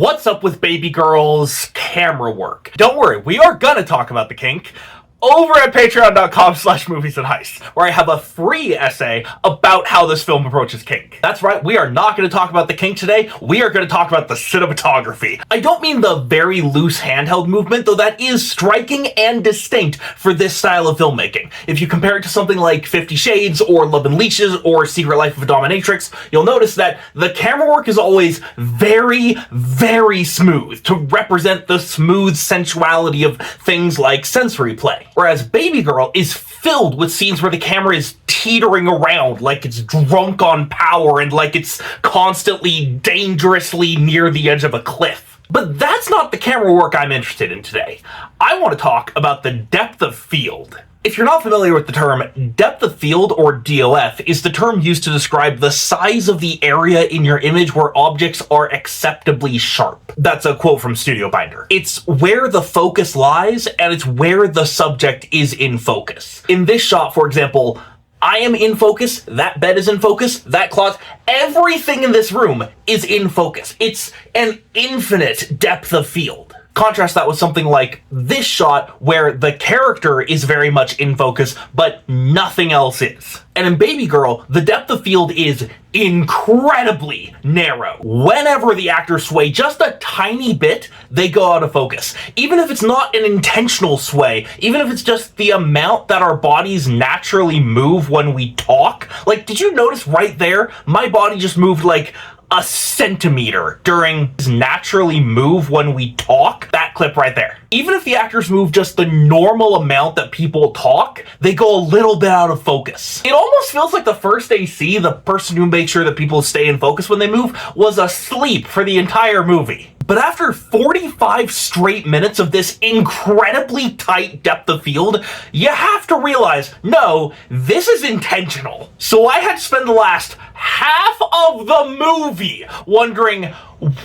What's up with Babygirl's camera work? Don't worry, we are gonna talk about the kink over at patreon.com/moviesandheists, where I have a free essay about how this film approaches kink. That's right, we are not going to talk about the kink today, we are going to talk about the cinematography. I don't mean the very loose handheld movement, though that is striking and distinct for this style of filmmaking. If you compare it to something like 50 Shades, or Love and Leashes, or Secret Life of a Dominatrix, you'll notice that the camera work is always very, very smooth, to represent the smooth sensuality of things like sensory play. Whereas Babygirl is filled with scenes where the camera is teetering around like it's drunk on power and like it's constantly dangerously near the edge of a cliff. But that's not the camera work I'm interested in today. I want to talk about the depth of field. If you're not familiar with the term, depth of field, or DOF, is the term used to describe the size of the area in your image where objects are acceptably sharp. That's a quote from Studio Binder. It's where the focus lies, and it's where the subject is in focus. In this shot, for example, I am in focus, that bed is in focus, that closet, everything in this room is in focus. It's an infinite depth of field. Contrast that with something like this shot, where the character is very much in focus, but nothing else is. And in Babygirl, the depth of field is incredibly narrow. Whenever the actors sway just a tiny bit, they go out of focus. Even if it's not an intentional sway, even if it's just the amount that our bodies naturally move when we talk. Like, did you notice right there, my body just moved like a centimeter during naturally move when we talk? That clip right there. Even if the actors move just the normal amount that people talk, they go a little bit out of focus. It almost feels like the first AC, the person who makes sure that people stay in focus when they move, was asleep for the entire movie. But after 45 straight minutes of this incredibly tight depth of field, you have to realize, no, this is intentional. So I had to spend the last half of the movie wondering,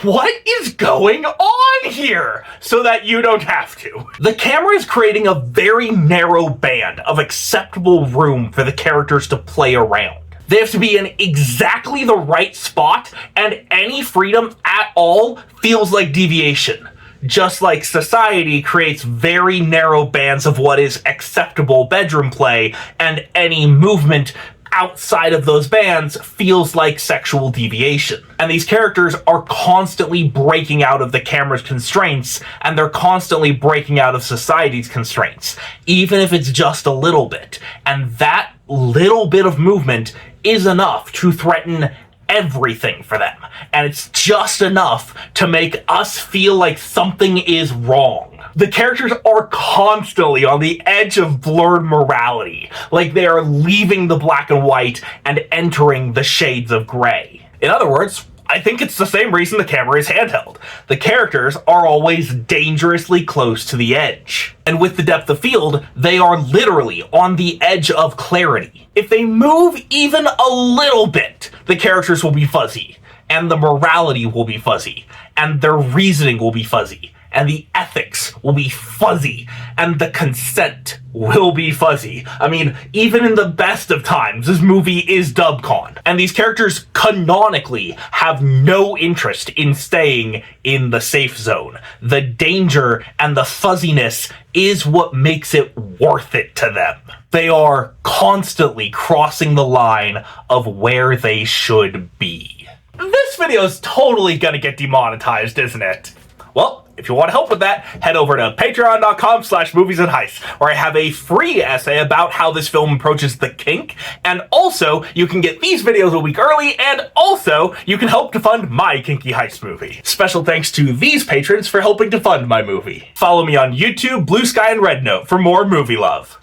what is going on here? So that you don't have to. The camera is creating a very narrow band of acceptable room for the characters to play around. They have to be in exactly the right spot, and any freedom at all feels like deviation. Just like society creates very narrow bands of what is acceptable bedroom play, and any movement outside of those bands feels like sexual deviation. And these characters are constantly breaking out of the camera's constraints, and they're constantly breaking out of society's constraints, even if it's just a little bit. And that little bit of movement is enough to threaten everything for them. And it's just enough to make us feel like something is wrong. The characters are constantly on the edge of blurred morality, like they are leaving the black and white and entering the shades of gray. In other words, I think it's the same reason the camera is handheld. The characters are always dangerously close to the edge. And with the depth of field, they are literally on the edge of clarity. If they move even a little bit, the characters will be fuzzy, and the morality will be fuzzy, and their reasoning will be fuzzy, and the ethics will be fuzzy, and the consent will be fuzzy. I mean, even in the best of times, this movie is dubcon. And these characters canonically have no interest in staying in the safe zone. The danger and the fuzziness is what makes it worth it to them. They are constantly crossing the line of where they should be. This video is totally gonna get demonetized, isn't it? Well, if you want to help with that, head over to patreon.com/moviesandheists, where I have a free essay about how this film approaches the kink, and also you can get these videos a week early, and also you can help to fund my kinky heist movie. Special thanks to these patrons for helping to fund my movie. Follow me on YouTube, Blue Sky, and Red Note for more movie love.